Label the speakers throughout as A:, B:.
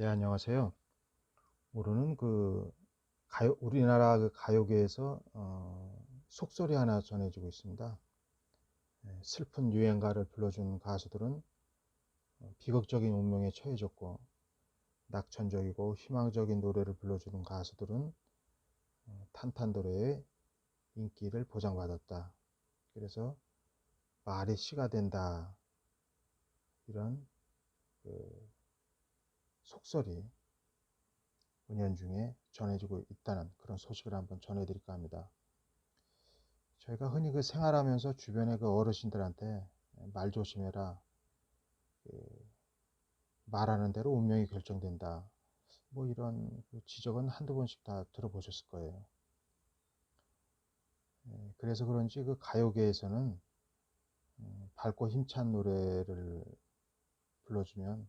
A: 네, 안녕하세요. 오늘은 우리나라 가요계에서 속설이 하나 전해지고 있습니다. 슬픈 유행가를 불러준 가수들은 비극적인 운명에 처해졌고, 낙천적이고 희망적인 노래를 불러주는 가수들은 탄탄노래의 인기를 보장받았다. 그래서 말이 시가 된다. 이런 그 속설이 은연중에 전해지고 있다는 그런 소식을 한번 전해드릴까 합니다. 저희가 흔히 생활하면서 주변의 어르신들한테 말 조심해라, 그 말하는 대로 운명이 결정된다, 뭐 이런 지적은 한두 번씩 다 들어보셨을 거예요. 그래서 그런지 가요계에서는 밝고 힘찬 노래를 불러주면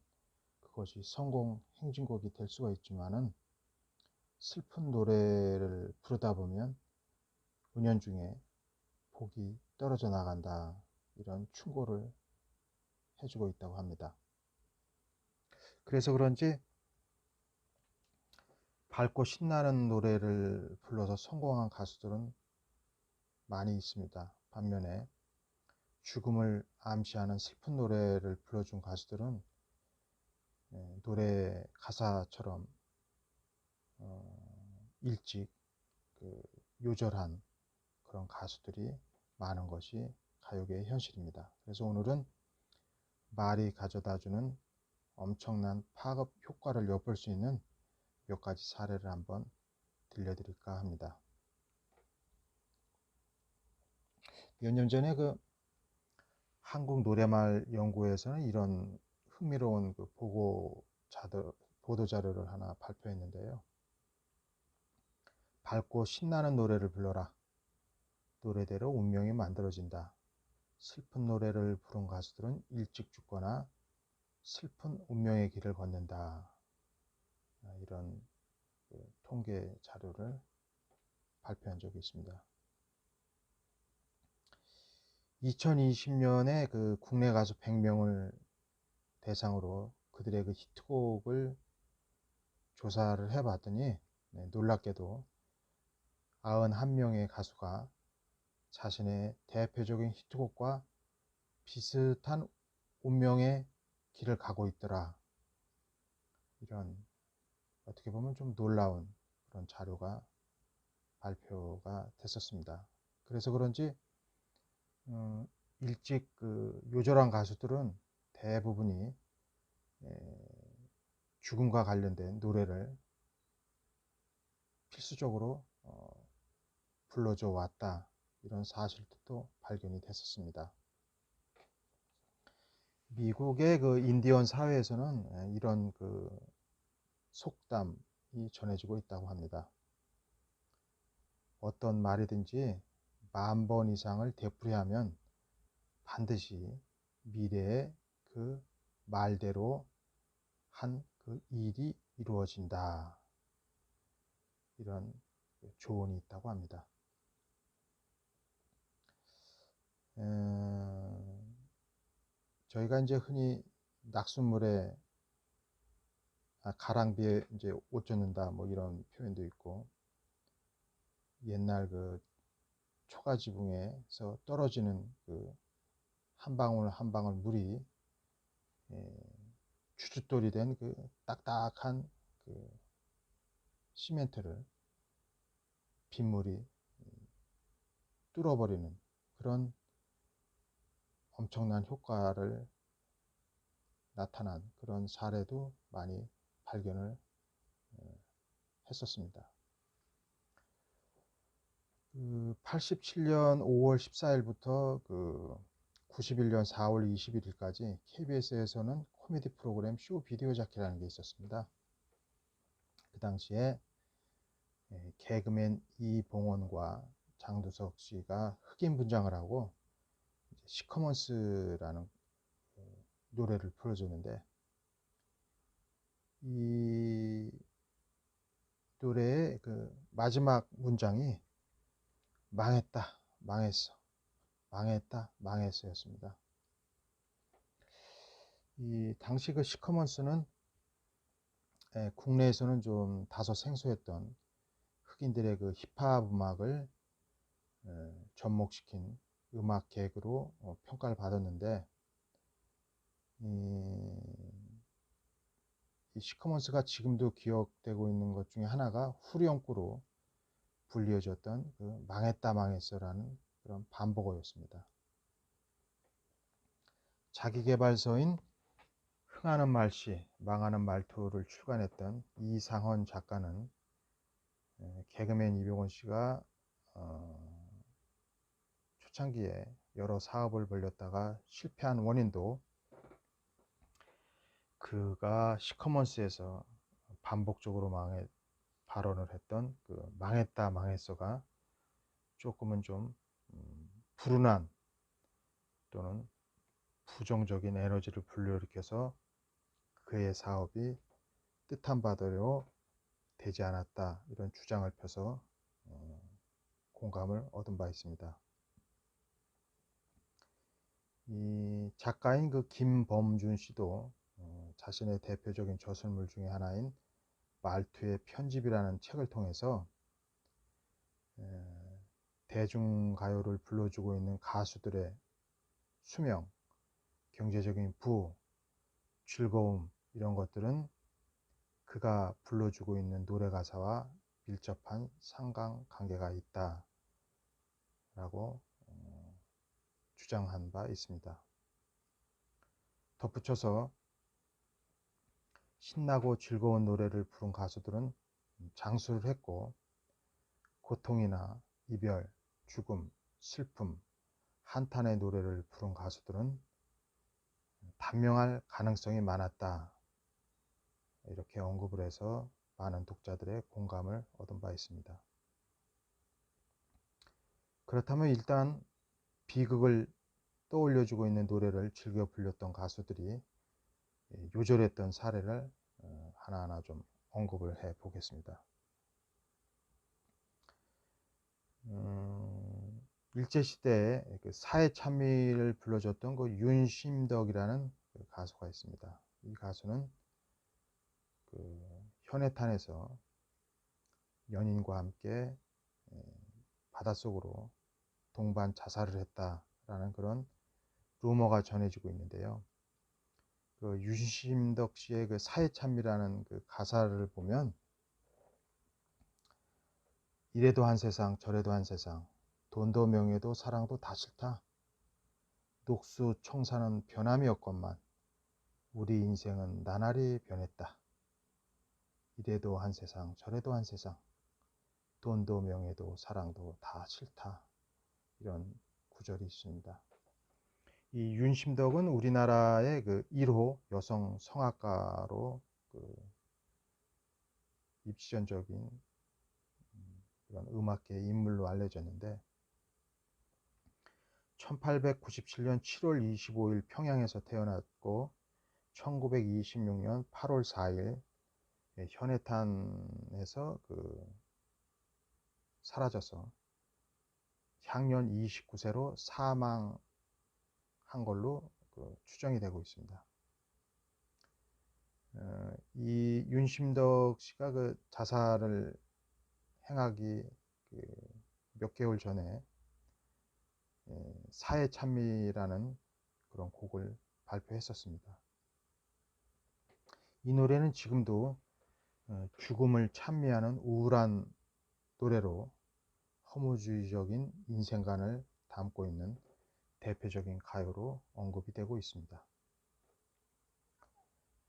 A: 그것이 성공 행진곡이 될 수가 있지만은, 슬픈 노래를 부르다 보면 은연중에 복이 떨어져 나간다, 이런 충고를 해주고 있다고 합니다. 그래서 그런지 밝고 신나는 노래를 불러서 성공한 가수들은 많이 있습니다. 반면에 죽음을 암시하는 슬픈 노래를 불러준 가수들은 노래 가사처럼 일찍 요절한 그런 가수들이 많은 것이 가요계의 현실입니다. 그래서 오늘은 말이 가져다주는 엄청난 파급 효과를 엿볼 수 있는 몇 가지 사례를 한번 들려드릴까 합니다. 몇 년 전에 한국노래말연구회에서는 이런 흥미로운 보도 자료를 하나 발표했는데요. 밝고 신나는 노래를 불러라. 노래대로 운명이 만들어진다. 슬픈 노래를 부른 가수들은 일찍 죽거나 슬픈 운명의 길을 걷는다. 이런 통계 자료를 발표한 적이 있습니다. 2020년에 국내 가수 100명을 대상으로 그들의 히트곡을 조사를 해봤더니, 놀랍게도 91명의 가수가 자신의 대표적인 히트곡과 비슷한 운명의 길을 가고 있더라. 이런 어떻게 보면 좀 놀라운 그런 자료가 발표가 됐었습니다. 그래서 그런지 일찍 요절한 가수들은 대부분이 죽음과 관련된 노래를 필수적으로 불러줘 왔다, 이런 사실도 발견이 됐었습니다. 미국의 인디언 사회에서는 이런 속담이 전해지고 있다고 합니다. 어떤 말이든지 10,000번 이상을 되풀이하면 반드시 미래에 그 말대로 한 일이 이루어진다, 이런 조언이 있다고 합니다. 저희가 이제 흔히 낙숫물에 가랑비에 이제 옷 젖는다, 뭐 이런 표현도 있고, 옛날 초가지붕에서 떨어지는 한 방울 한 방울 물이 주춧돌이 된 딱딱한 시멘트를 빗물이 뚫어버리는 그런 엄청난 효과를 나타난 그런 사례도 많이 발견을 했었습니다. 87년 5월 14일부터 91년 4월 21일까지 KBS에서는 코미디 프로그램 쇼 비디오 자키라는 게 있었습니다. 그 당시에 개그맨 이봉원과 장두석 씨가 흑인 분장을 하고 시커먼스라는 노래를 불러줬는데, 이 노래의 마지막 문장이 망했다, 망했어, 망했다, 망했어 였습니다. 이 당시 시커먼스는 국내에서는 좀 다소 생소했던 흑인들의 그 힙합 음악을 접목시킨 음악 계획으로 평가를 받았는데, 이 시커먼스가 지금도 기억되고 있는 것 중에 하나가 후렴구로 불리어졌던 그 망했다 망했어라는 그런 반복어였습니다. 자기계발서인 흥하는 말씨, 망하는 말투를 출간했던 이상헌 작가는 개그맨 이병헌 씨가 초창기에 여러 사업을 벌였다가 실패한 원인도 그가 시커먼스에서 반복적으로 발언을 했던 그 망했다 망했어가 조금은 좀 불운한 또는 부정적인 에너지를 불러일으켜서 그의 사업이 뜻한 바대로 되지 않았다, 이런 주장을 펴서 공감을 얻은 바 있습니다. 이 작가인 그 김범준 씨도 자신의 대표적인 저술물 중에 하나인 말투의 편집이라는 책을 통해서 대중가요를 불러주고 있는 가수들의 수명, 경제적인 부호, 즐거움, 이런 것들은 그가 불러주고 있는 노래 가사와 밀접한 상관관계가 있다라고 주장한 바 있습니다. 덧붙여서 신나고 즐거운 노래를 부른 가수들은 장수를 했고, 고통이나 이별, 죽음, 슬픔, 한탄의 노래를 부른 가수들은 단명할 가능성이 많았다, 이렇게 언급을 해서 많은 독자들의 공감을 얻은 바 있습니다. 그렇다면 일단 비극을 떠올려주고 있는 노래를 즐겨 불렸던 가수들이 요절했던 사례를 하나하나 좀 언급을 해 보겠습니다. 일제시대에 그 사회참미를 불러줬던 그 윤심덕이라는 그 가수가 있습니다. 이 가수는 그 현해탄에서 연인과 함께 바닷속으로 동반 자살을 했다라는 그런 루머가 전해지고 있는데요. 그 윤심덕 씨의 그 사회참미라는 그 가사를 보면, 이래도 한 세상 저래도 한 세상, 돈도 명예도 사랑도 다 싫다, 녹수 청사는 변함이 없건만 우리 인생은 나날이 변했다, 이래도 한 세상 저래도 한 세상, 돈도 명예도 사랑도 다 싫다, 이런 구절이 있습니다. 이 윤심덕은 우리나라의 그 1호 여성 성악가로 그 입시전적인 그런 음악계의 인물로 알려졌는데, 1897년 7월 25일 평양에서 태어났고 1926년 8월 4일 현해탄에서 그 사라져서 향년 29세로 사망한 걸로 그 추정이 되고 있습니다. 이 윤심덕 씨가 그 자살을 행하기 그 몇 개월 전에 사회참미라는 그런 곡을 발표했었습니다. 이 노래는 지금도 죽음을 찬미하는 우울한 노래로 허무주의적인 인생관을 담고 있는 대표적인 가요로 언급이 되고 있습니다.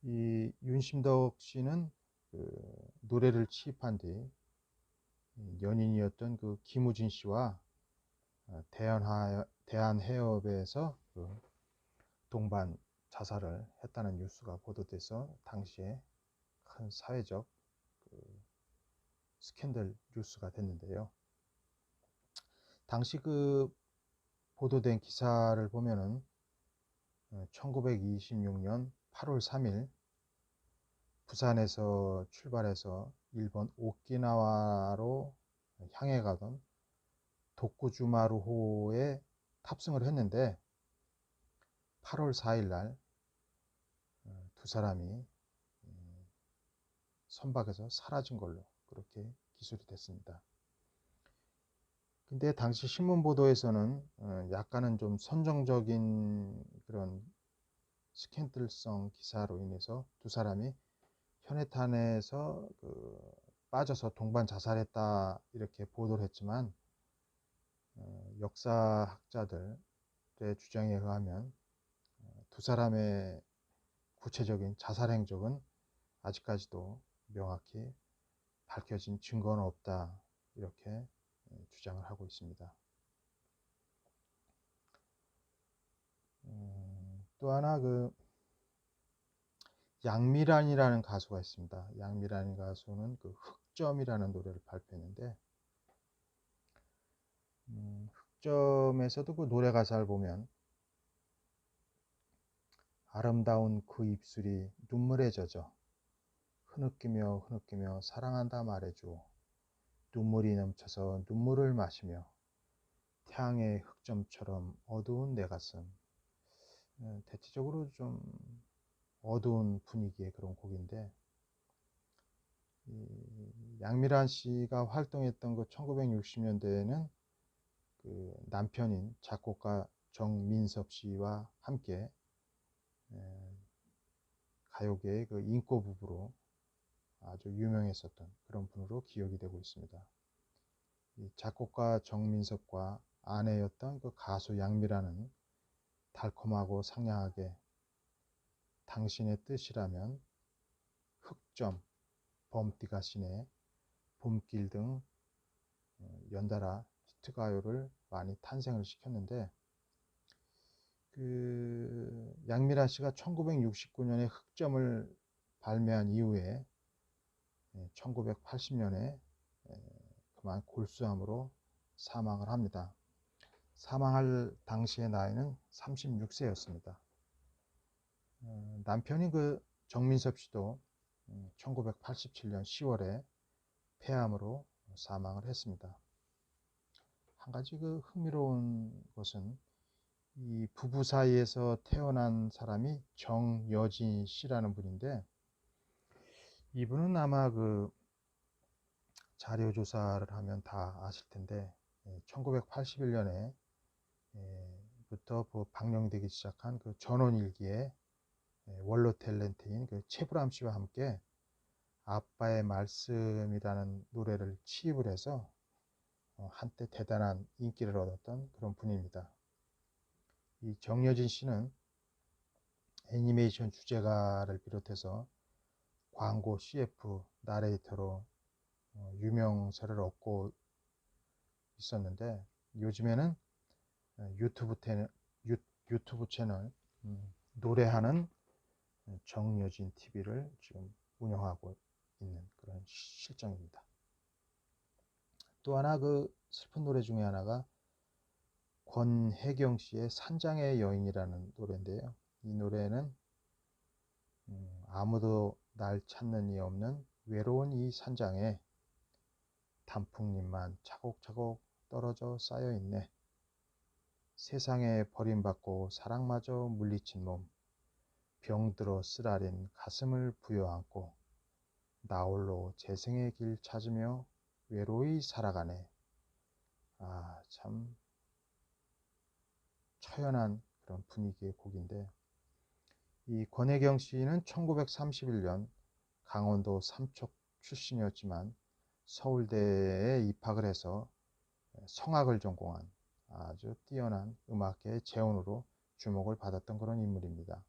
A: 이 윤심덕 씨는 그 노래를 취입한 뒤 연인이었던 그 김우진 씨와 대한해협에서 그 동반 자살을 했다는 뉴스가 보도돼서 당시에 큰 사회적 그 스캔들 뉴스가 됐는데요. 당시 그 보도된 기사를 보면은 1926년 8월 3일 부산에서 출발해서 일본 오키나와로 향해 가던 도쿠주마루호에 탑승을 했는데, 8월 4일 날 두 사람이 선박에서 사라진 걸로 그렇게 기술이 됐습니다. 근데 당시 신문 보도에서는 약간은 좀 선정적인 그런 스캔들성 기사로 인해서 두 사람이 현해탄에서 빠져서 동반 자살했다 이렇게 보도를 했지만 역사학자들의 주장에 의하면 두 사람의 구체적인 자살 행적은 아직까지도 명확히 밝혀진 증거는 없다 이렇게 주장을 하고 있습니다. 또 하나 양미란이라는 가수가 있습니다. 양미란 가수는 흑점이라는 노래를 발표했는데 흑점에서도 그 노래 가사를 보면 아름다운 그 입술이 눈물에 젖어 흐느끼며 흐느끼며 사랑한다 말해줘 눈물이 넘쳐서 눈물을 마시며 태양의 흑점처럼 어두운 내 가슴. 대체적으로 좀 어두운 분위기의 그런 곡인데 양미란 씨가 활동했던 1960년대에는 남편인 작곡가 정민섭 씨와 함께 가요계의 인꼬 부부로 아주 유명했었던 그런 분으로 기억이 되고 있습니다. 이 작곡가 정민섭과 아내였던 가수 양미란은 달콤하고 상냥하게 당신의 뜻이라면 흑점, 범띠가 시네, 봄길 등 연달아 히트가요를 많이 탄생을 시켰는데 양미란 씨가 1969년에 흑점을 발매한 이후에 1980년에 그만 골수암으로 사망을 합니다. 사망할 당시의 나이는 36세였습니다. 남편인 정민섭 씨도 1987년 10월에 폐암으로 사망을 했습니다. 한 가지 흥미로운 것은 이 부부 사이에서 태어난 사람이 정여진 씨라는 분인데 이분은 아마 자료 조사를 하면 다 아실 텐데 1981년에 부터 방영되기 시작한 전원일기에 원로 탤런트인 최불암 씨와 함께 아빠의 말씀이라는 노래를 취입을 해서 한때 대단한 인기를 얻었던 그런 분입니다. 이 정여진 씨는 애니메이션 주제가를 비롯해서 광고 CF 나레이터로 유명세를 얻고 있었는데 요즘에는 유튜브 채널 노래하는 정여진 TV를 지금 운영하고 있는 그런 실정입니다. 또 하나 슬픈 노래 중에 하나가 권혜경 씨의 산장의 여인이라는 노래인데요. 이 노래는 아무도 날 찾는 이 없는 외로운 이 산장에 단풍잎만 차곡차곡 떨어져 쌓여있네. 세상에 버림받고 사랑마저 물리친 몸 병들어 쓰라린 가슴을 부여안고 나홀로 재생의 길 찾으며 외로이 살아가네. 참 처연한 그런 분위기의 곡인데 이 권혜경 씨는 1931년 강원도 삼척 출신이었지만 서울대에 입학을 해서 성악을 전공한 아주 뛰어난 음악계의 재혼으로 주목을 받았던 그런 인물입니다.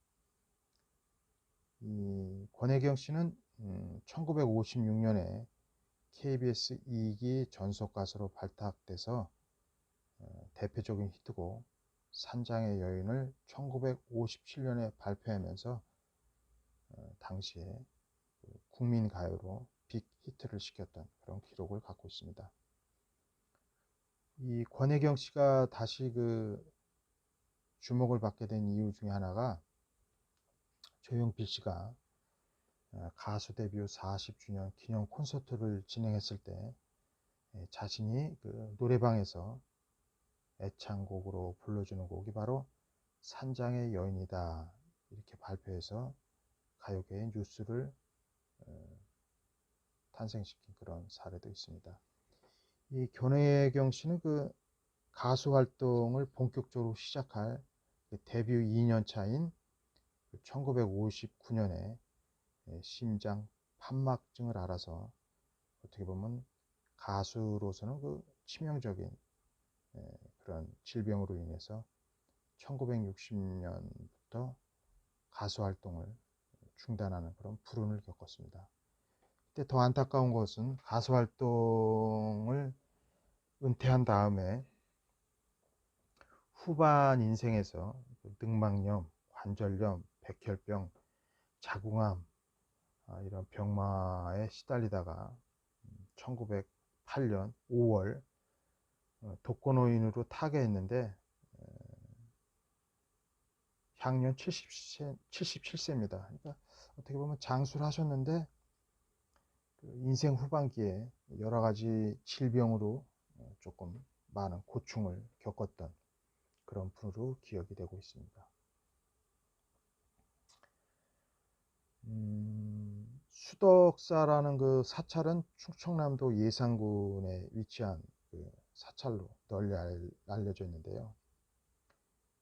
A: 이 권혜경 씨는 1956년에 KBS 2기 전속가수로 발탁돼서 대표적인 히트곡 산장의 여인을 1957년에 발표하면서 당시에 국민가요로 빅 히트를 시켰던 그런 기록을 갖고 있습니다. 이 권혜경 씨가 다시 주목을 받게 된 이유 중에 하나가 조용필 씨가 가수 데뷔 40주년 기념 콘서트를 진행했을 때 자신이 노래방에서 애창곡으로 불러주는 곡이 바로 산장의 여인이다 이렇게 발표해서 가요계의 뉴스를 탄생시킨 그런 사례도 있습니다. 이 견혜경 씨는 그 가수 활동을 본격적으로 시작할 데뷔 2년 차인 1959년에 심장 판막증을 앓아서 어떻게 보면 가수로서는 그 치명적인 그런 질병으로 인해서 1960년부터 가수 활동을 중단하는 그런 불운을 겪었습니다. 그때 더 안타까운 것은 가수 활동을 은퇴한 다음에 후반 인생에서 늑막염, 관절염, 백혈병, 자궁암 이런 병마에 시달리다가 1908년 5월 독거노인으로 타계했는데 향년 77세입니다. 그러니까 어떻게 보면 장수를 하셨는데 인생 후반기에 여러 가지 질병으로 조금 많은 고충을 겪었던 그런 분으로 기억이 되고 있습니다. 수덕사라는 그 사찰은 충청남도 예산군에 위치한 그 사찰로 널리 알려져 있는데요.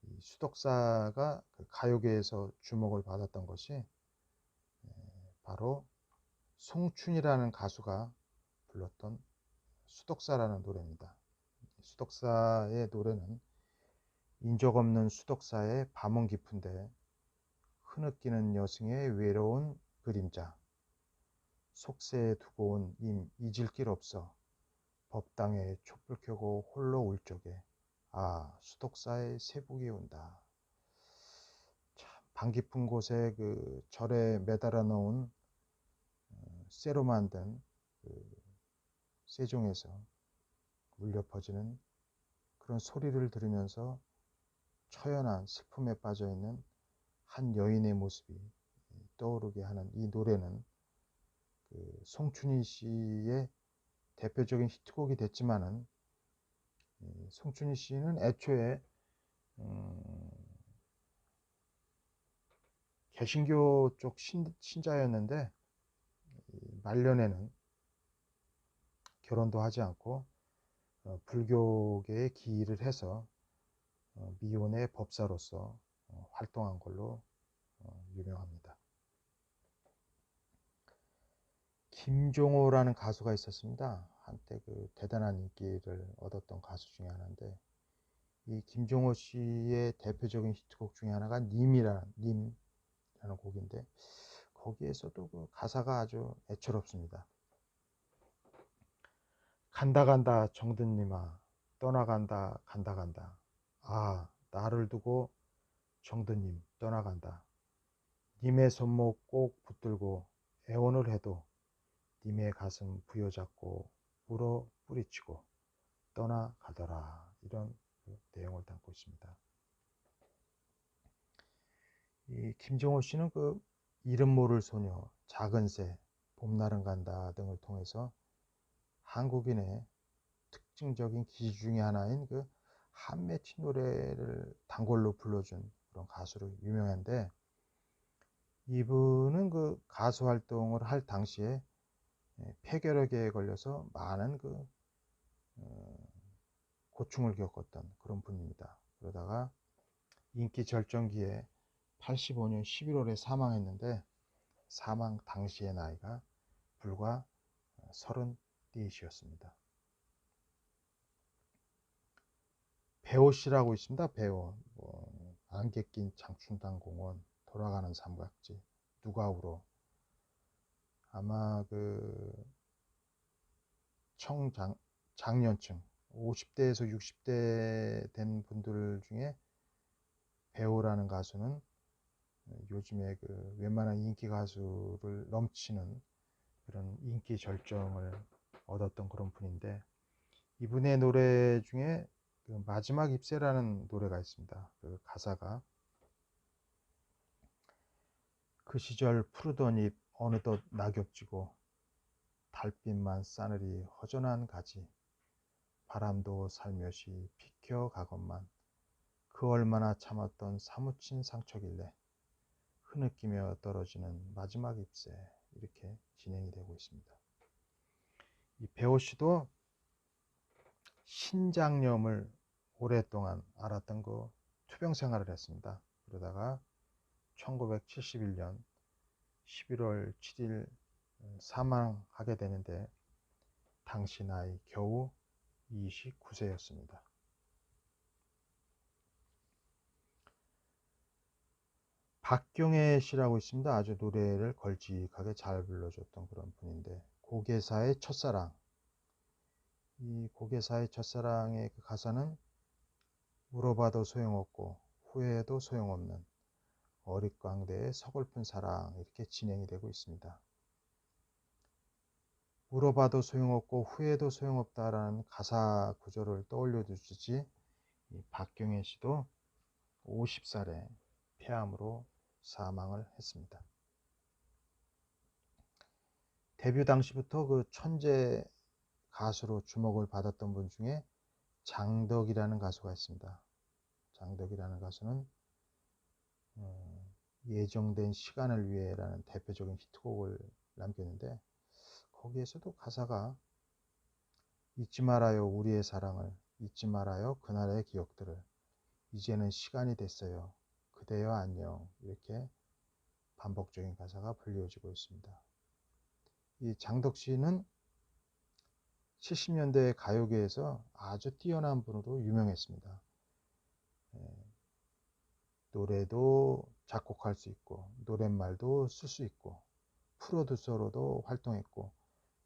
A: 이 수덕사가 그 가요계에서 주목을 받았던 것이 바로 송춘이라는 가수가 불렀던 수덕사라는 노래입니다. 수덕사의 노래는 인적 없는 수덕사의 밤은 깊은데 흐느끼는 여승의 외로운 그림자 속세에 두고 온 임 잊을 길 없어 법당에 촛불 켜고 홀로 울 적에 아 수덕사의 새북이 온다. 참 방 깊은 곳에 그 절에 매달아 놓은 쇠로 만든 그 쇠종에서 울려 퍼지는 그런 소리를 들으면서 처연한 슬픔에 빠져 있는 한 여인의 모습이 떠오르게 하는 이 노래는 그 송춘희 씨의 대표적인 히트곡이 됐지만은 송춘희 씨는 애초에 개신교 쪽 신자였는데 말년에는 결혼도 하지 않고 불교계에 기일을 해서 미혼의 법사로서 활동한 걸로 유명합니다. 김종호라는 가수가 있었습니다. 한때 그 대단한 인기를 얻었던 가수 중에 하나인데 이 김종호 씨의 대표적인 히트곡 중에 하나가 님이라는 곡인데 거기에서도 그 가사가 아주 애처롭습니다. 간다 간다 정든님아 떠나간다 간다 간다 아 나를 두고 정든님 떠나간다 님의 손목 꼭 붙들고 애원을 해도 님의 가슴 부여잡고 울어 뿌리치고 떠나가더라. 이런 내용을 담고 있습니다. 이 김종호 씨는 그 이름 모를 소녀, 작은 새, 봄날은 간다 등을 통해서 한국인의 특징적인 기질 중에 하나인 그 한매치 노래를 단골로 불러준 그런 가수로 유명한데 이분은 그 가수 활동을 할 당시에 폐결핵에 걸려서 많은 그 고충을 겪었던 그런 분입니다. 그러다가 인기 절정기에 85년 11월에 사망했는데 사망 당시의 나이가 불과 34이었습니다. 배옷이라고 있습니다. 배옷. 안개 낀 장춘당공원, 돌아가는 삼각지, 누가 울어. 아마 그 장년층 50대에서 60대 된 분들 중에 배우라는 가수는 요즘에 그 웬만한 인기 가수를 넘치는 그런 인기 절정을 얻었던 그런 분인데 이분의 노래 중에 그 마지막 잎새라는 노래가 있습니다. 그 가사가 그 시절 푸르던 잎 어느덧 낙엽지고 달빛만 싸늘히 허전한 가지 바람도 살며시 비켜가건만 그 얼마나 참았던 사무친 상처길래 흐느끼며 떨어지는 마지막 잎새 이렇게 진행이 되고 있습니다. 이 배우 씨도 신장염을 오랫동안 앓았던 그 투병 생활을 했습니다. 그러다가 1971년 11월 7일 사망하게 되는데 당시 나이 겨우 29세였습니다. 박경혜 씨라고 있습니다. 아주 노래를 걸직하게 잘 불러줬던 그런 분인데, 고개사의 첫사랑. 이 고개사의 첫사랑의 그 가사는 물어봐도 소용없고 후회해도 소용없는 어릿광대의 서글픈 사랑, 이렇게 진행이 되고 있습니다. 물어봐도 소용없고 후회해도 소용없다라는 가사 구조를 떠올려 주시지, 박경혜 씨도 50살에 폐암으로 사망을 했습니다. 데뷔 당시부터 그 천재 가수로 주목을 받았던 분 중에 장덕이라는 가수가 있습니다. 장덕이라는 가수는 예정된 시간을 위해라는 대표적인 히트곡을 남겼는데, 거기에서도 가사가 잊지 말아요 우리의 사랑을, 잊지 말아요 그날의 기억들을, 이제는 시간이 됐어요 그대여 안녕, 이렇게 반복적인 가사가 불려지고 있습니다. 이 장덕 씨는 70년대 가요계에서 아주 뛰어난 분으로 유명했습니다. 노래도 작곡할 수 있고 노랫말도 쓸 수 있고 프로듀서로도 활동했고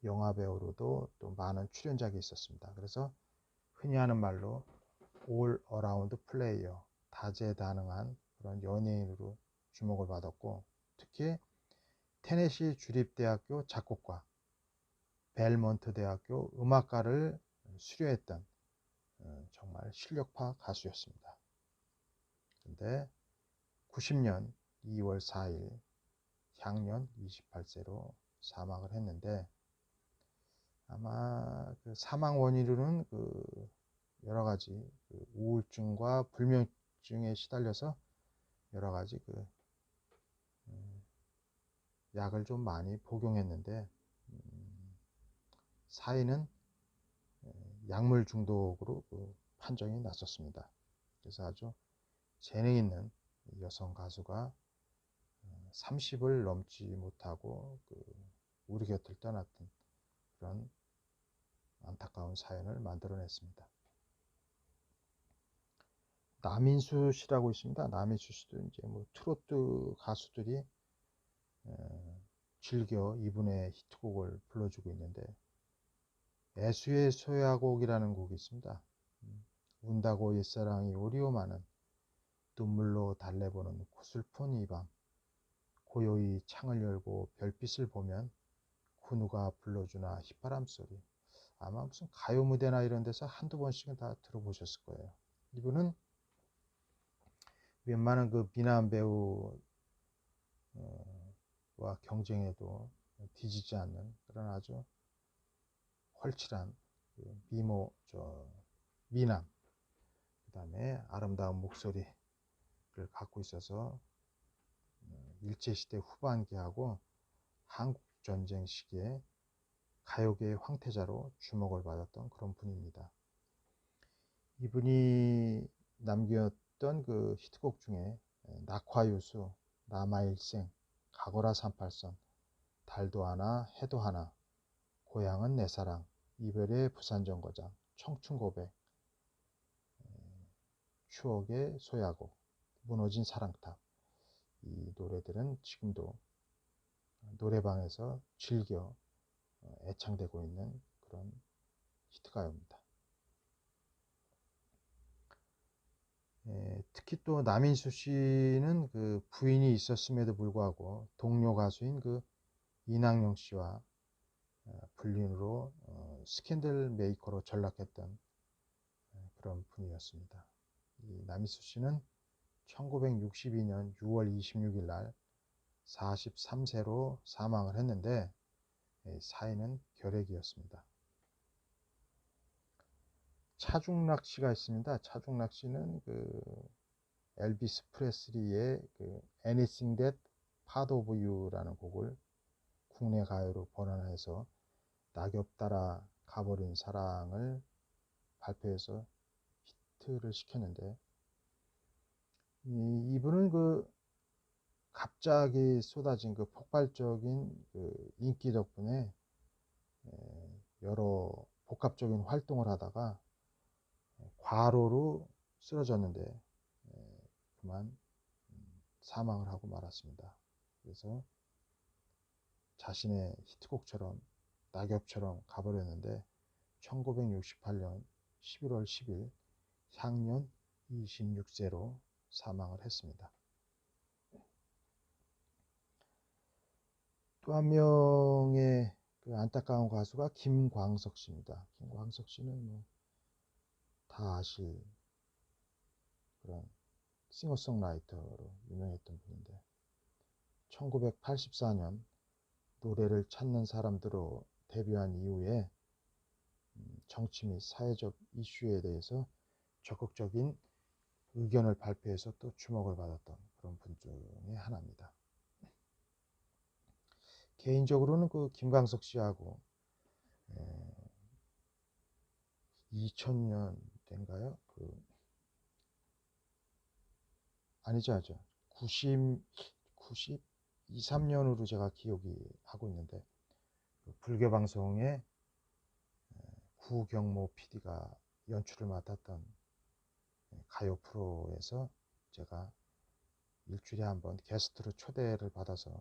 A: 영화배우로도 또 많은 출연작이 있었습니다. 그래서 흔히 하는 말로 올 어라운드 플레이어, 다재다능한 그런 연예인으로 주목을 받았고, 특히 테네시 주립대학교 작곡과 벨몬트 대학교 음악과를 수료했던 정말 실력파 가수였습니다. 그런데 90년 2월 4일 향년 28세로 사망을 했는데, 아마 그 사망 원인으로는 그 여러 가지 그 우울증과 불면증에 시달려서 여러 가지 그 약을 좀 많이 복용했는데, 사인은 약물 중독으로 그 판정이 났었습니다. 그래서 아주 재능 있는 여성 가수가 30을 넘지 못하고 그 우리 곁을 떠났던 그런 안타까운 사연을 만들어냈습니다. 남인수 씨라고 있습니다. 남인수 씨도 이제 뭐 트로트 가수들이 즐겨 이분의 히트곡을 불러주고 있는데, 애수의 소야곡이라는 곡이 있습니다. 운다고 옛사랑이 오리오마는 눈물로 달래보는 고슬픈 이 밤, 고요히 창을 열고 별빛을 보면 군우가 불러주나 휘바람 소리. 아마 무슨 가요 무대나 이런 데서 한두 번씩은 다 들어보셨을 거예요. 이분은 웬만한 그 미남 배우와 경쟁에도 뒤지지 않는 그런 아주 헐칠한 미남, 그 다음에 아름다운 목소리를 갖고 있어서 일제시대 후반기하고 한국전쟁 시기에 가요계의 황태자로 주목을 받았던 그런 분입니다. 이분이 남겼던 그 히트곡 중에 낙화유수, 남아일생, 가거라 38선, 달도 하나, 해도 하나, 고향은 내 사랑, 이별의 부산정거장, 청춘고백, 추억의 소야곡, 무너진 사랑탑, 이 노래들은 지금도 노래방에서 즐겨 애창되고 있는 그런 히트가요입니다. 특히 또 남인수 씨는 그 부인이 있었음에도 불구하고 동료 가수인 그 이낙영 씨와 불륜으로 스캔들 메이커로 전락했던 그런 분이었습니다. 이 남인수 씨는 1962년 6월 26일 날 43세로 사망을 했는데, 사인은 결핵이었습니다. 차중락 씨가 있습니다. 차중락 씨는 그 엘비스 프레슬리의 그 Anything That Part of You라는 곡을 국내 가요로 번안해서 낙엽 따라 가버린 사랑을 발표해서 히트를 시켰는데, 이분은 그 갑자기 쏟아진 그 폭발적인 그 인기 덕분에 여러 복합적인 활동을 하다가 과로로 쓰러졌는데 그만 사망을 하고 말았습니다. 그래서 자신의 히트곡처럼 낙엽처럼 가버렸는데 1968년 11월 10일 향년 26세로 사망을 했습니다. 또 한 명의 그 안타까운 가수가 김광석 씨입니다. 김광석 씨는 뭐 다 아실 그런 싱어송라이터로 유명했던 분인데 1984년 노래를 찾는 사람들로 데뷔한 이후에 정치 및 사회적 이슈에 대해서 적극적인 의견을 발표해서 또 주목을 받았던 그런 분 중에 하나입니다. 개인적으로는 그 김광석 씨하고 2000년대인가요? 아니죠. 92, 3년으로 제가 기억이 하고 있는데 그 불교 방송에 구경모 PD가 연출을 맡았던 가요 프로에서 제가 일주일에 한 번 게스트로 초대를 받아서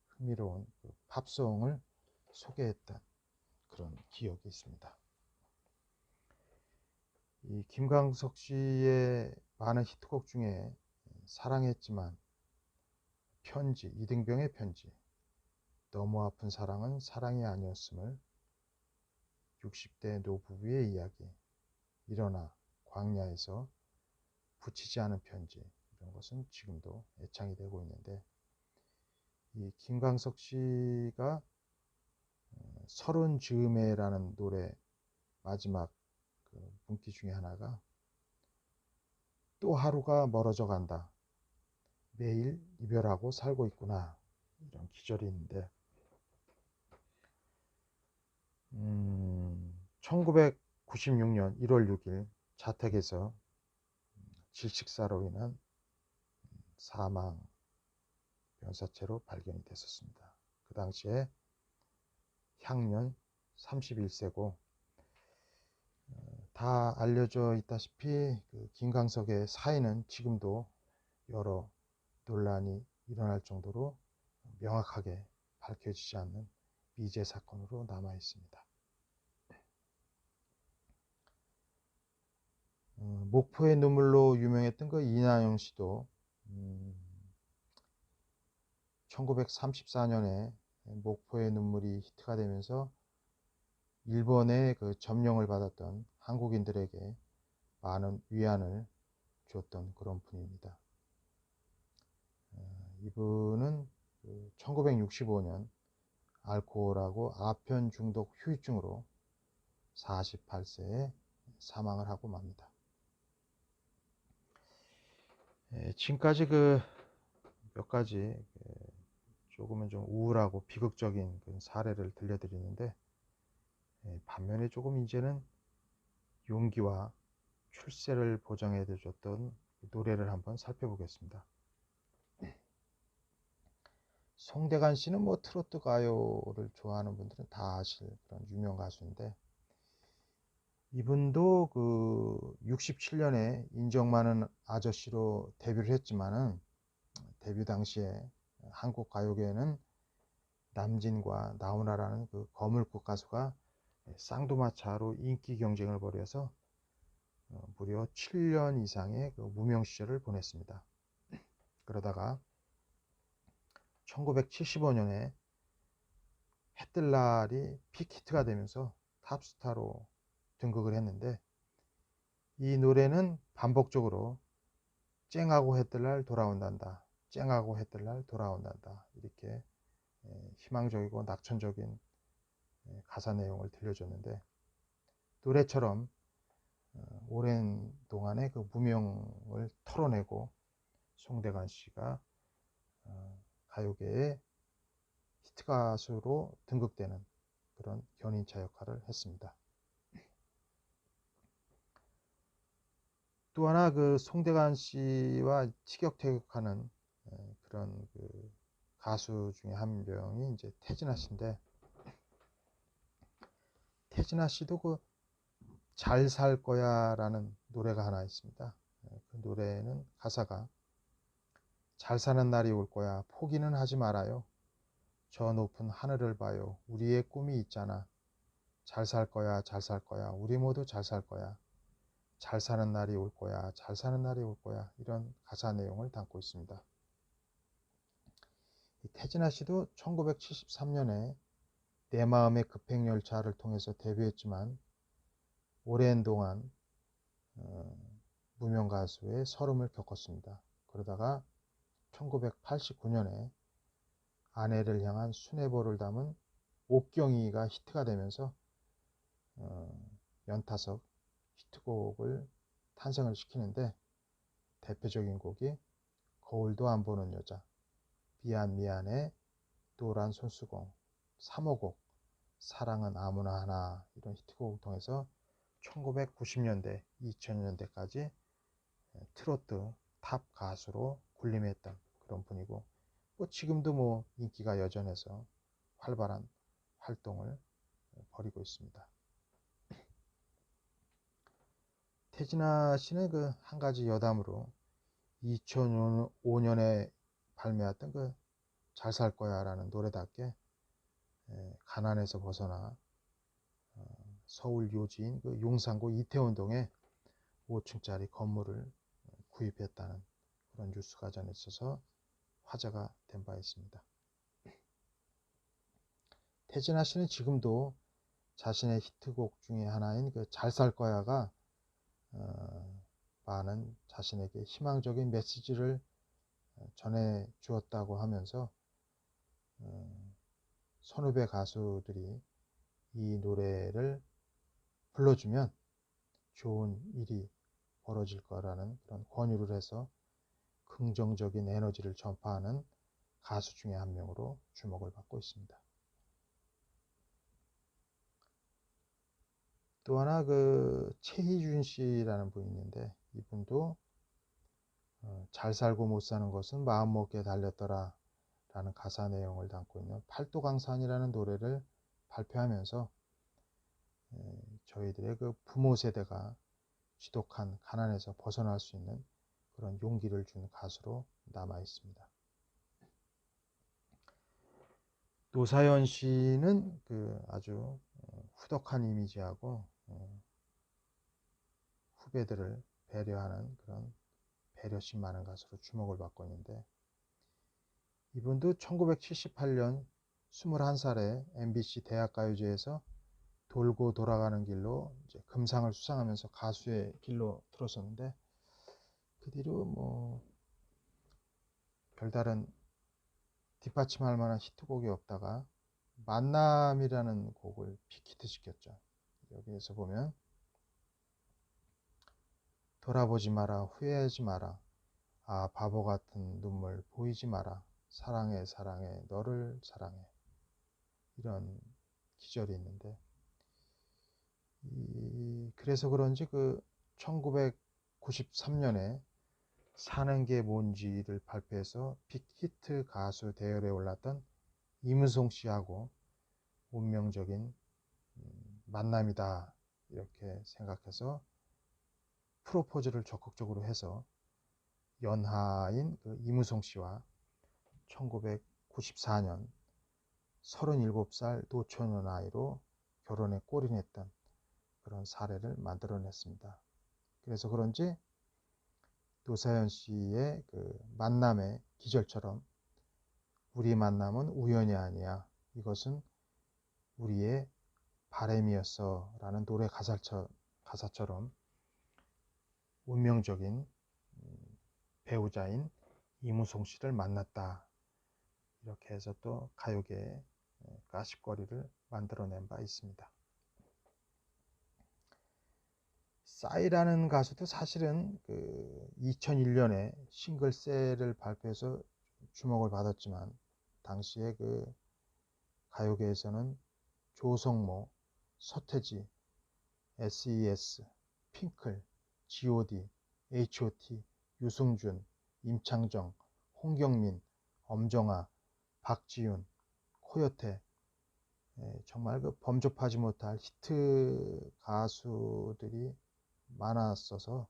A: 흥미로운 그 팝송을 소개했던 그런 기억이 있습니다. 이 김광석 씨의 많은 히트곡 중에 사랑했지만, 편지, 이등병의 편지, 너무 아픈 사랑은 사랑이 아니었음을, 60대 노부부의 이야기, 일어나, 광야에서, 붙이지 않은 편지, 이런 것은 지금도 애창이 되고 있는데, 이 김광석 씨가 서른 즈음에라는 노래 마지막 그 문기 중에 하나가 또 하루가 멀어져 간다. 매일 이별하고 살고 있구나. 이런 기절이 있는데 1996년 1월 6일 자택에서 질식사로 인한 사망 변사체로 발견이 됐었습니다. 그 당시에 향년 31세고 다 알려져 있다시피 그 김광석의 사인은 지금도 여러 논란이 일어날 정도로 명확하게 밝혀지지 않는 미제 사건으로 남아 있습니다. 목포의 눈물로 유명했던 그 이나영 씨도 1934년에 목포의 눈물이 히트가 되면서 일본의 그 점령을 받았던 한국인들에게 많은 위안을 줬던 그런 분입니다. 이분은 1965년 알코올하고 아편 중독 후유증으로 48세에 사망을 하고 맙니다. 지금까지 그 몇 가지 조금은 좀 우울하고 비극적인 그런 사례를 들려드리는데, 반면에 조금 이제는 용기와 출세를 보장해 줬던 노래를 한번 살펴보겠습니다. 송대관 씨는 뭐 트로트 가요를 좋아하는 분들은 다 아실 그런 유명 가수인데, 이분도 그 67년에 인정 많은 아저씨로 데뷔를 했지만은 데뷔 당시에 한국 가요계에는 남진과 나훈아라는 그 거물급 가수가 쌍두마차로 인기 경쟁을 벌여서 무려 7년 이상의 그 무명 시절을 보냈습니다. 그러다가 1975년에 해뜰 날이 픽히트가 되면서 탑스타로 등극을 했는데, 이 노래는 반복적으로 쨍하고 해뜰 날 돌아온단다, 쨍하고 해뜰 날 돌아온단다, 이렇게 희망적이고 낙천적인 가사 내용을 들려줬는데, 노래처럼 오랜 동안의 그 무명을 털어내고 송대관 씨가 가요계에 히트가 가수로 등극되는 그런 견인차 역할을 했습니다. 또 하나 그 송대관 씨와 티격태격하는 그런 그 가수 중에 한 명이 이제 태진아 씨인데, 태진아 씨도 그 잘 살 거야 라는 노래가 하나 있습니다. 그 노래는 가사가 잘 사는 날이 올 거야 포기는 하지 말아요. 저 높은 하늘을 봐요. 우리의 꿈이 있잖아. 잘 살 거야 잘 살 거야 우리 모두 잘 살 거야. 잘 사는 날이 올 거야 잘 사는 날이 올 거야. 이런 가사 내용을 담고 있습니다. 태진아 씨도 1973년에 내 마음의 급행열차를 통해서 데뷔했지만 오랜 동안 무명 가수의 서름을 겪었습니다. 그러다가 1989년에 아내를 향한 순애보를 담은 옥경이가 히트가 되면서 연타석 히트곡을 탄생을 시키는데, 대표적인 곡이 거울도 안 보는 여자, 미안 미안해, 노란 손수공, 3호곡, 사랑은 아무나 하나, 이런 히트곡을 통해서 1990년대, 2000년대까지 트로트 탑 가수로 군림했던 그런 분이고, 지금도 뭐 인기가 여전해서 활발한 활동을 벌이고 있습니다. 태진아 씨는 그 한 가지 여담으로 2005년에 발매했던 그 잘 살 거야 라는 노래답게 가난에서 벗어나 서울 요지인 그 용산구 이태원동에 5층짜리 건물을 구입했다는 그런 뉴스가 전해져서 화제가 된 바 있습니다. 태진아 씨는 지금도 자신의 히트곡 중에 하나인 그 잘 살 거야가 많은 자신에게 희망적인 메시지를 전해 주었다고 하면서 선후배 가수들이 이 노래를 불러주면 좋은 일이 벌어질 거라는 그런 권유를 해서 긍정적인 에너지를 전파하는 가수 중에 한 명으로 주목을 받고 있습니다. 또 하나 그 최희준 씨라는 분이 있는데, 이분도 잘 살고 못 사는 것은 마음먹기에 달렸더라 라는 가사 내용을 담고 있는 팔도강산이라는 노래를 발표하면서 저희들의 그 부모 세대가 지독한 가난에서 벗어날 수 있는 그런 용기를 준 가수로 남아 있습니다. 노사연 씨는 그 아주 후덕한 이미지하고 후배들을 배려하는 그런 배려심 많은 가수로 주목을 받고 있는데, 이분도 1978년 21살에 MBC 대학가요제에서 돌고 돌아가는 길로 이제 금상을 수상하면서 가수의 길로 들어섰는데, 그 뒤로 뭐 별다른 뒷받침할 만한 히트곡이 없다가 만남이라는 곡을 빅히트 시켰죠. 여기에서 보면 돌아보지 마라 후회하지 마라 아 바보 같은 눈물 보이지 마라 사랑해 사랑해 너를 사랑해, 이런 기절이 있는데, 그래서 그런지 그 1993년에 사는 게 뭔지를 발표해서 빅히트 가수 대열에 올랐던 이문송 씨하고 운명적인 만남이다 이렇게 생각해서 프로포즈를 적극적으로 해서 연하인 그 이문송 씨와 1994년 37살 노처녀 나이로 결혼에 골인했던 그런 사례를 만들어냈습니다. 그래서 그런지 노사연 씨의 그 만남의 기절처럼 우리 만남은 우연이 아니야, 이것은 우리의 바램이었어 라는 노래 가사처럼 운명적인 배우자인 이문송 씨를 만났다, 이렇게 해서 또 가요계에 가십거리를 만들어낸 바 있습니다. 싸이라는 가수도 사실은 그 2001년에 싱글셀을 발표해서 주목을 받았지만, 당시에 그 가요계에서는 조성모, 서태지, SES, 핑클, G.O.D, H.O.T, 유승준, 임창정, 홍경민, 엄정화, 박지윤, 코요태, 정말 그 범접하지 못할 히트 가수들이 많았어서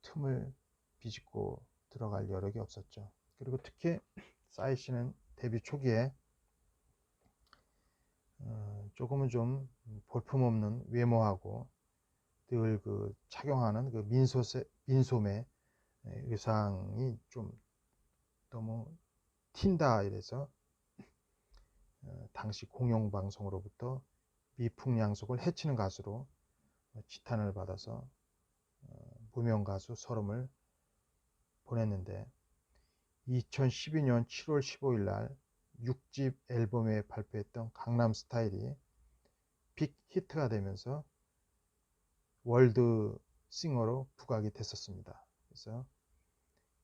A: 틈을 비집고 들어갈 여력이 없었죠. 그리고 특히 싸이 씨는 데뷔 초기에 조금은 좀 볼품없는 외모하고 늘 그 착용하는 그 민소매 의상이 좀 너무 튄다 이래서 당시 공영방송으로부터 미풍양속을 해치는 가수로 지탄을 받아서 무명 가수 서름을 보냈는데 2012년 7월 15일 날 6집 앨범에 발표했던 강남스타일이 빅 히트가 되면서 월드 싱어로 부각이 됐었습니다. 그래서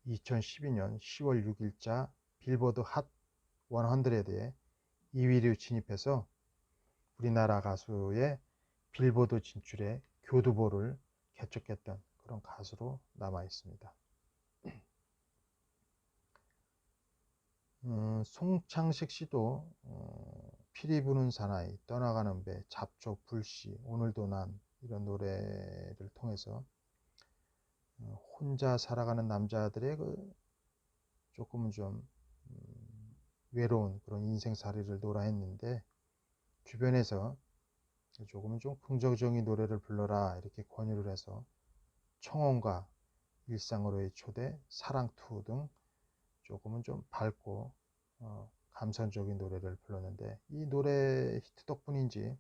A: 2012년 10월 6일자 빌보드 핫 100에 2위를 진입해서 우리나라 가수의 빌보드 진출에 교두보를 개척했던 그런 가수로 남아 있습니다. 송창식 씨도 피리 부는 사나이, 떠나가는 배, 잡초, 불씨, 오늘도 난 이런 노래를 통해서 혼자 살아가는 남자들의 그 조금은 좀 외로운 그런 인생살이를 노라했는데 주변에서 조금은 좀 긍정적인 노래를 불러라 이렇게 권유를 해서 청혼과 일상으로의 초대, 사랑투 등 조금은 좀 밝고 감성적인 노래를 불렀는데 이 노래 히트 덕분인지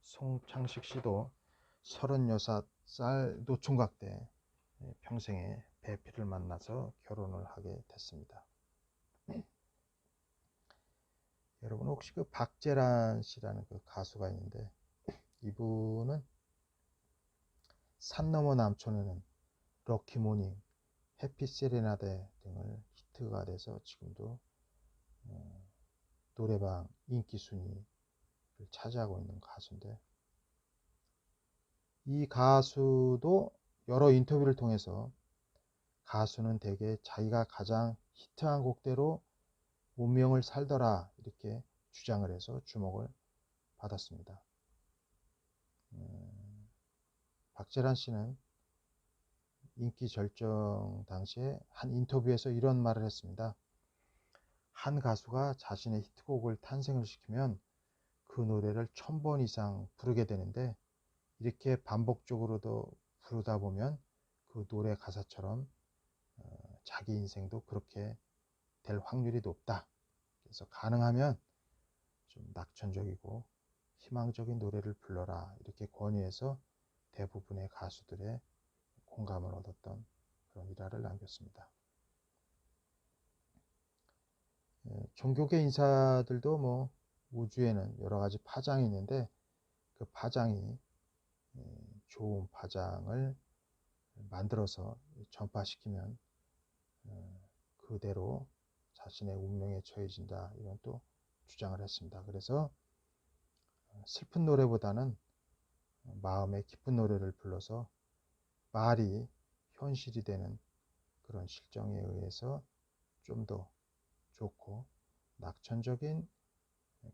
A: 송창식 씨도 36살 노총각 때 평생의 배필을 만나서 결혼을 하게 됐습니다. 여러분 혹시 그 박재란 씨라는 그 가수가 있는데 이분은 산 너머 남촌에는 럭키모닝, 해피 세레나데 등을 히트가 돼서 지금도 노래방 인기 순위를 차지하고 있는 가수인데 이 가수도 여러 인터뷰를 통해서 가수는 대개 자기가 가장 히트한 곡대로 운명을 살더라 이렇게 주장을 해서 주목을 받았습니다. 박재란 씨는 인기 절정 당시에 한 인터뷰에서 이런 말을 했습니다. 한 가수가 자신의 히트곡을 탄생을 시키면 그 노래를 1000번 이상 부르게 되는데 이렇게 반복적으로도 부르다 보면 그 노래 가사처럼 자기 인생도 그렇게 될 확률이 높다. 그래서 가능하면 좀 낙천적이고 희망적인 노래를 불러라 이렇게 권유해서 대부분의 가수들의 공감을 얻었던 그런 일화를 남겼습니다. 종교계 인사들도 뭐 우주에는 여러 가지 파장이 있는데 그 파장이 좋은 파장을 만들어서 전파시키면 그대로 자신의 운명에 처해진다 이런 또 주장을 했습니다. 그래서 슬픈 노래보다는 마음의 기쁜 노래를 불러서 말이 현실이 되는 그런 실정에 의해서 좀 더 좋고 낙천적인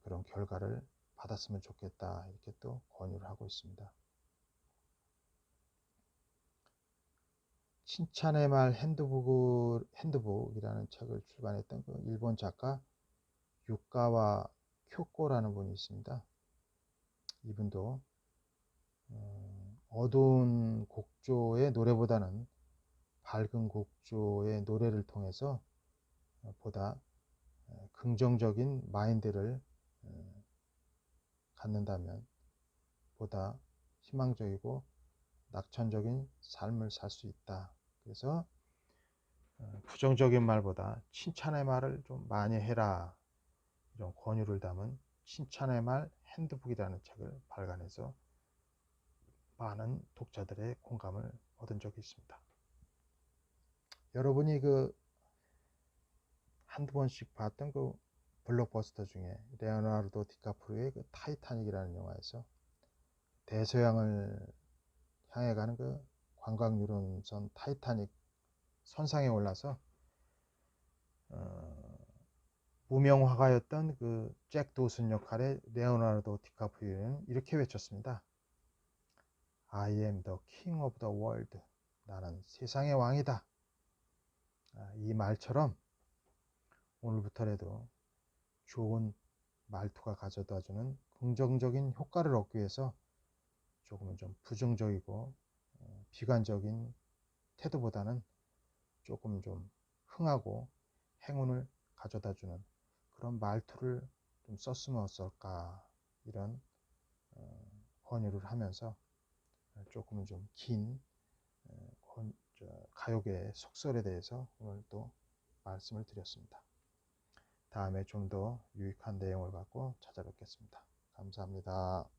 A: 그런 결과를 받았으면 좋겠다 이렇게 또 권유를 하고 있습니다. 칭찬의 말 핸드북이라는 책을 출간했던 그 일본 작가 유카와 쿄코라는 분이 있습니다. 이분도 어두운 곡조의 노래보다는 밝은 곡조의 노래를 통해서 보다 긍정적인 마인드를 갖는다면 보다 희망적이고 낙천적인 삶을 살 수 있다. 그래서 부정적인 말보다 칭찬의 말을 좀 많이 해라 이런 권유를 담은 칭찬의 말 핸드북이라는 책을 발간해서 많은 독자들의 공감을 얻은 적이 있습니다. 여러분이 그 한두 번씩 봤던 그 블록버스터 중에 레오나르도 디카프리오의 그 타이타닉이라는 영화에서 대서양을 향해 가는 그 관광 유람선 타이타닉 선상에 올라서 무명 화가였던 그 잭 도슨 역할의 레오나르도 디카프리오는 이렇게 외쳤습니다. I am the king of the world. 나는 세상의 왕이다. 이 말처럼 오늘부터라도 좋은 말투가 가져다주는 긍정적인 효과를 얻기 위해서 조금은 좀 부정적이고 비관적인 태도보다는 조금 좀 흥하고 행운을 가져다주는 그런 말투를 좀 썼으면 어떨까, 이런 권유를 하면서 조금은 좀 긴 가요계의 속설에 대해서 오늘 또 말씀을 드렸습니다. 다음에 좀 더 유익한 내용을 갖고 찾아뵙겠습니다. 감사합니다.